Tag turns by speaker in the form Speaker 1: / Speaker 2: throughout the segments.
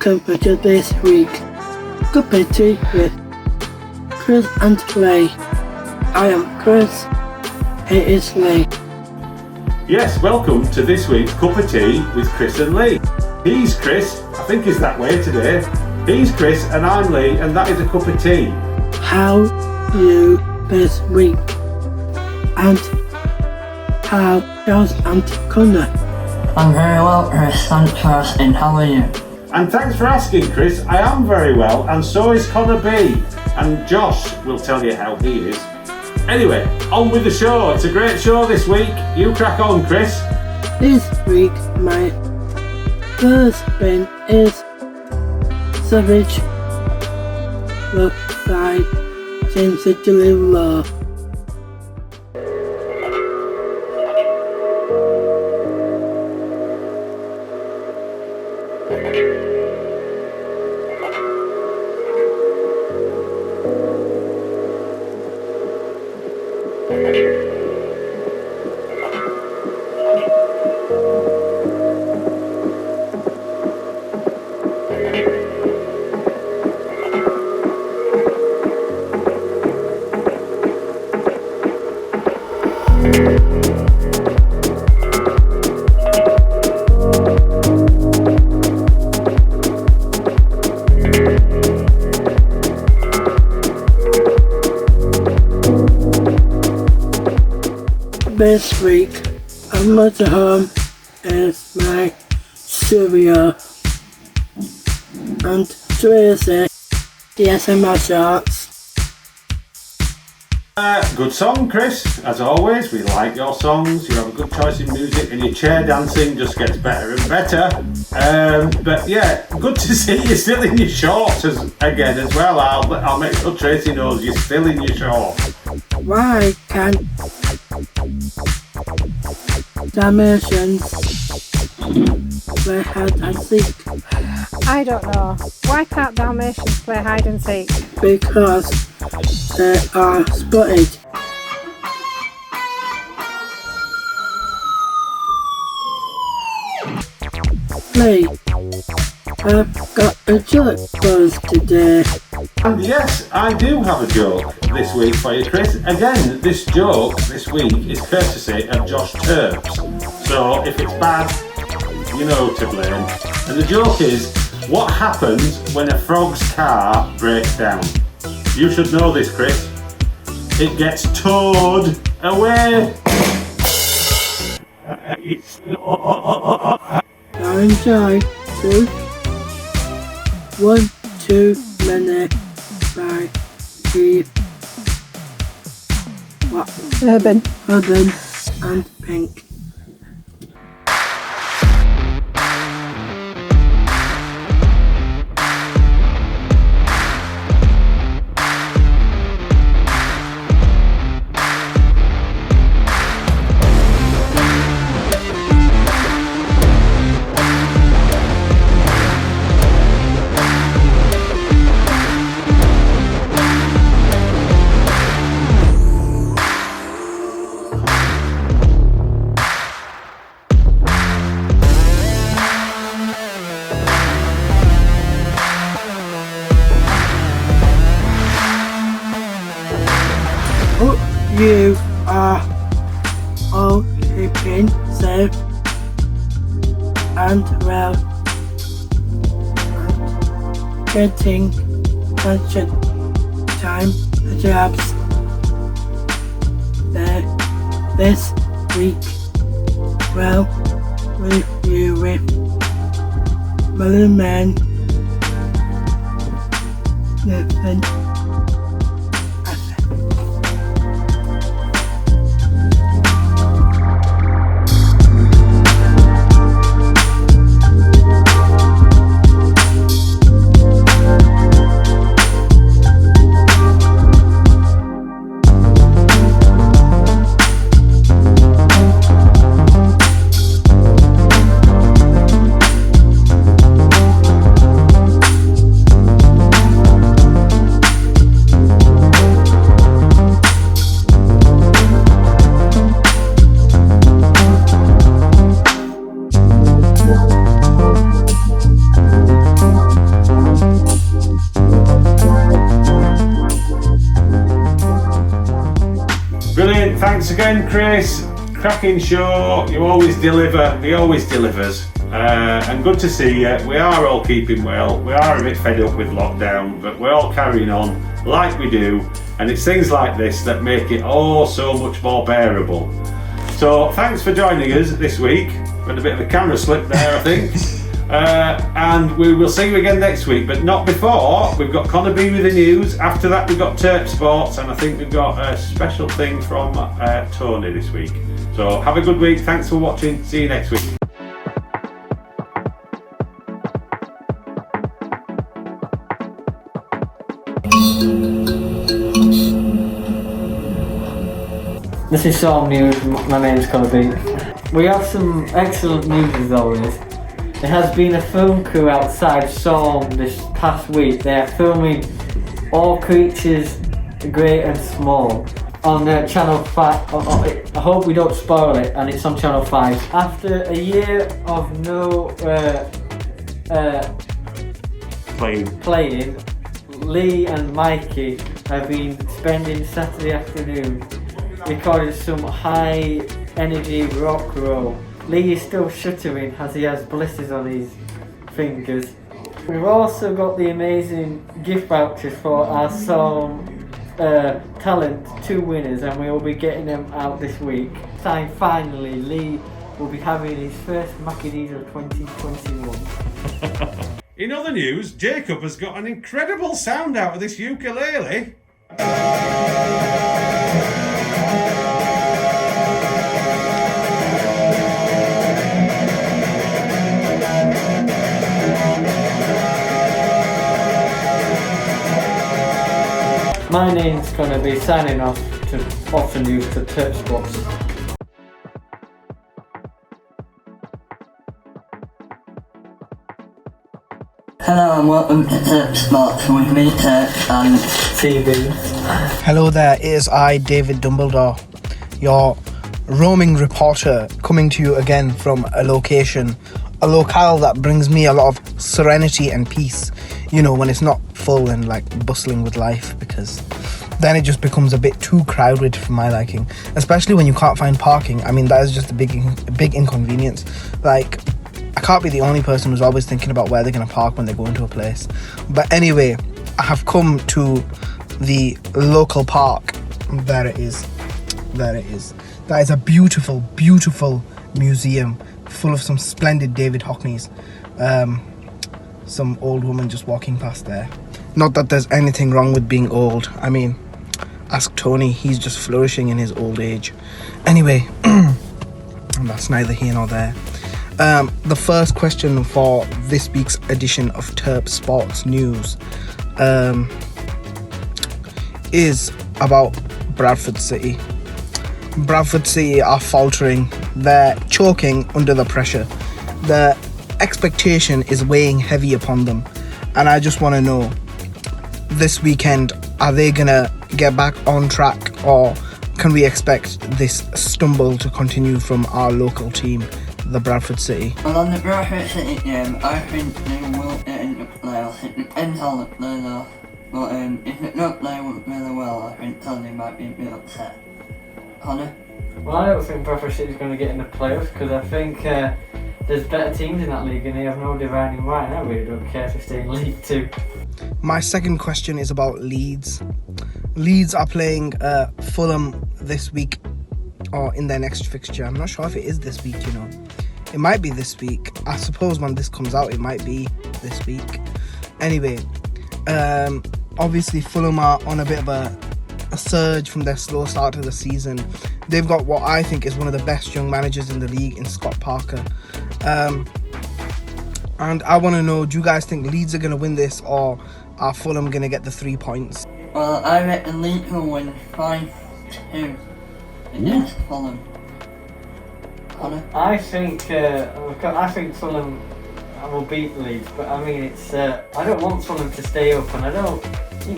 Speaker 1: welcome to this week Cup of Tea with Chris and Leigh. I am Chris, it is Leigh.
Speaker 2: Yes, welcome to this week's Cup of Tea with Chris and Leigh. He's Chris, I think he's that way today. He's Chris and I'm Leigh, and that is a cup of tea.
Speaker 1: How you this week? And how goes Aunt Connor?
Speaker 3: I'm very well, Chris. Thanks for asking. How are you?
Speaker 2: And thanks for asking, Chris. I am very well, and so is Connor B. And Josh will tell you how he is. Anyway, on with the show. It's a great show this week. You crack on, Chris.
Speaker 1: This week, my first spin is Savage Love by James Law. This week, a motorhome is my studio, and Tracy, the SMR charts.
Speaker 2: Good song, Chris. As always, we like your songs. You have a good choice in music, and your chair dancing just gets better and better. But yeah, good to see you still in your shorts again as well. I'll make sure Tracy knows you're still in your shorts.
Speaker 1: Why can't Dalmatians play hide and seek?
Speaker 4: I don't know. Why can't Dalmatians play hide and seek?
Speaker 1: Because they are spotted. Leigh, I've got a joke for us today.
Speaker 2: And yes, I do have a joke this week for you, Chris. Again, this joke this week is courtesy of Josh Terps. So if it's bad, you know who to blame. And the joke is, what happens when a frog's car breaks down? You should know this, Chris. It gets towed away.
Speaker 1: Now enjoy 2, 1, 2 minutes by Steve. What?
Speaker 4: Urban
Speaker 1: And Pink. You are all keeping safe and well, getting pension time jobs this week. Well, with you with Merlin Nathan.
Speaker 2: Brilliant. Thanks again, Chris. Cracking show. You always deliver. He always delivers. And good to see you. We are all keeping well. We are a bit fed up with lockdown, but we're all carrying on like we do. And it's things like this that make it all so much more bearable. So thanks for joining us this week. We had a bit of a camera slip there, I think. And we will see you again next week, but not before. We've got Connor B with the news. After that, we've got Terp Sports, and I think we've got a special thing from Tony this week. So have a good week. Thanks for watching. See you next week.
Speaker 3: This is Psalm News. My name's Connor B. We have some excellent news as always. There has been a film crew outside Psalm this past week. They are filming All Creatures Great and Small on Channel 5. I hope we don't spoil it, and it's on Channel 5. After a year of no playing, Leigh and Mikey have been spending Saturday afternoon recording some high energy rock roll. Leigh is still shuddering as he has blisters on his fingers. We've also got the amazing gift vouchers for our Psalm Talent 2 winners, and we will be getting them out this week. Finally, Leigh will be having his first Maccadees of 2021.
Speaker 2: In other news, Jacob has got an incredible sound out of this ukulele.
Speaker 3: My name's gonna be signing off the news to Terp Sports.
Speaker 5: Hello and welcome to Terp Sports with me, Terp and
Speaker 3: TV.
Speaker 6: Hello there, it is I, David Dumbledore, your roaming reporter, coming to you again from a locale that brings me a lot of serenity and peace. You know, when it's not full and like bustling with life, because then it just becomes a bit too crowded for my liking, especially when you can't find parking. I mean, that is just a big inconvenience. Like, I can't be the only person who's always thinking about where they're going to park when they go into a place. But anyway, I have come to the local park. There it is. That is a beautiful, beautiful museum full of some splendid David Hockneys. Some old woman just walking past there. Not that there's anything wrong with being old. I mean, ask Tony, he's just flourishing in his old age. Anyway, that's neither here nor there. The first question for this week's edition of Terp Sports News is about Bradford City. Bradford City are faltering. They're choking under the pressure. The expectation is weighing heavy upon them, and I just want to know, this weekend, are they gonna get back on track, or can we expect this stumble to continue from our local team, the Bradford City?
Speaker 5: Well, on the Bradford City game, I think they will get into playoffs. It depends how they play though. But if they don't play really well, I think Tony might be a bit upset. Connor?
Speaker 3: Well, I don't think Bradford City's going to get in the playoffs, because I think there's better teams in that league and they have no dividing right. I really don't care if they stay in League 2.
Speaker 6: My second question is about Leeds. Leeds are playing Fulham this week, or in their next fixture. I'm not sure if it is this week, you know. It might be this week. I suppose when this comes out, it might be this week. Anyway, obviously Fulham are on a bit of a surge from their slow start to the season. They've got what I think is one of the best young managers in the league in Scott Parker. And I want to know, do you guys think Leeds are going to win this, or are Fulham going to get the 3 points?
Speaker 5: Well, I reckon Leeds will win 5-2 against Fulham. Connor?
Speaker 3: I think Fulham will beat Leeds, but I mean, it's I don't want Fulham to stay up, and I don't,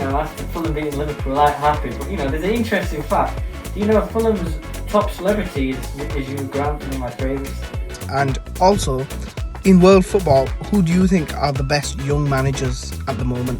Speaker 3: after Fulham beating Liverpool, I'm happy. But there's an interesting fact. Do you know Fulham's top celebrity is Hugh Grant, one of my favourites?
Speaker 6: And also, in world football, who do you think are the best young managers at the moment?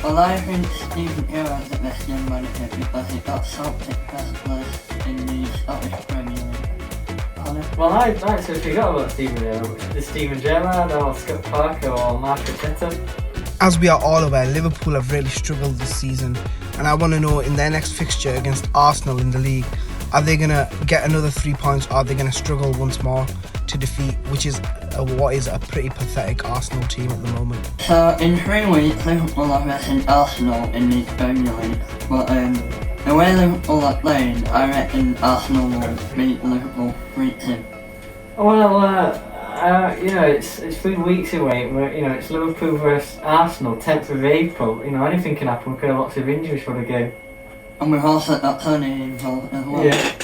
Speaker 5: Well, I think Stephen Gerrard is the best young manager because he got Celtic first place in the Scottish Premier League.
Speaker 3: Well, I actually forgot about Stephen Gerrard. Is Stephen Gerrard or Scott Parker or Mark Arteta?
Speaker 6: As we are all aware, Liverpool have really struggled this season, and I want to know, in their next fixture against Arsenal in the league, are they going to get another 3 points, or are they going to struggle once more to defeat what is a pretty pathetic Arsenal team at the moment?
Speaker 5: So in 3 weeks, Liverpool are facing Arsenal in the Premier League, but the way Liverpool are playing, I reckon Arsenal will beat Liverpool 3-2.
Speaker 3: Well, it's 3 weeks away. It's Liverpool versus Arsenal, 10th of April. Anything can happen. We could have lots of injuries for the game.
Speaker 5: And we've also got Tony involved as well.
Speaker 3: Yeah.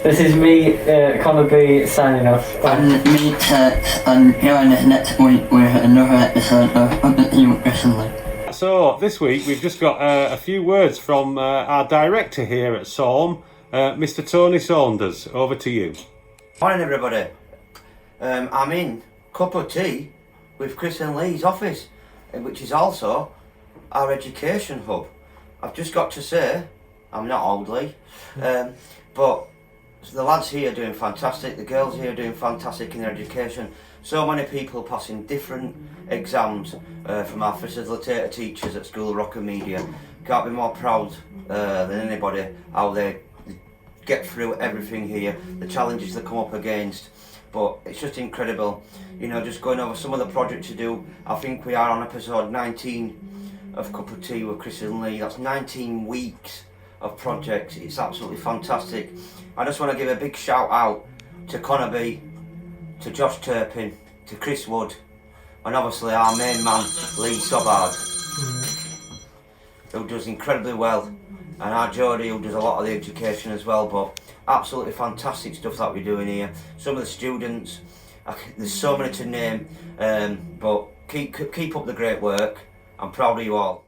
Speaker 3: This is me, Connor B, signing off.
Speaker 5: And me, Tex, and join us next week with another episode of Under You Recently.
Speaker 2: So this week we've just got a few words from our director here at SORM, Mr. Tony Saunders. Over to you.
Speaker 7: Morning everybody. I'm in Cup of Tea with Chris and Leigh's office, which is also our education hub. I've just got to say, I'm not old Lee, but the lads here are doing fantastic, the girls here are doing fantastic in their education. So many people passing different exams from our facilitator teachers at School of Rock and Media. Can't be more proud than anybody how they get through everything here, the challenges they come up against. But it's just incredible, just going over some of the projects you do. I think we are on episode 19 of Cup of Tea with Chris and Leigh. That's 19 weeks of projects. It's absolutely fantastic. I just want to give a big shout out to Connor B, to Josh Turpin, to Chris Wood, and obviously our main man Leigh Sobbard, who does incredibly well, and our Jodie, who does a lot of the education as well. But absolutely fantastic stuff that we're doing here. Some of the students, there's so many to name, but keep up the great work. I'm proud of you all.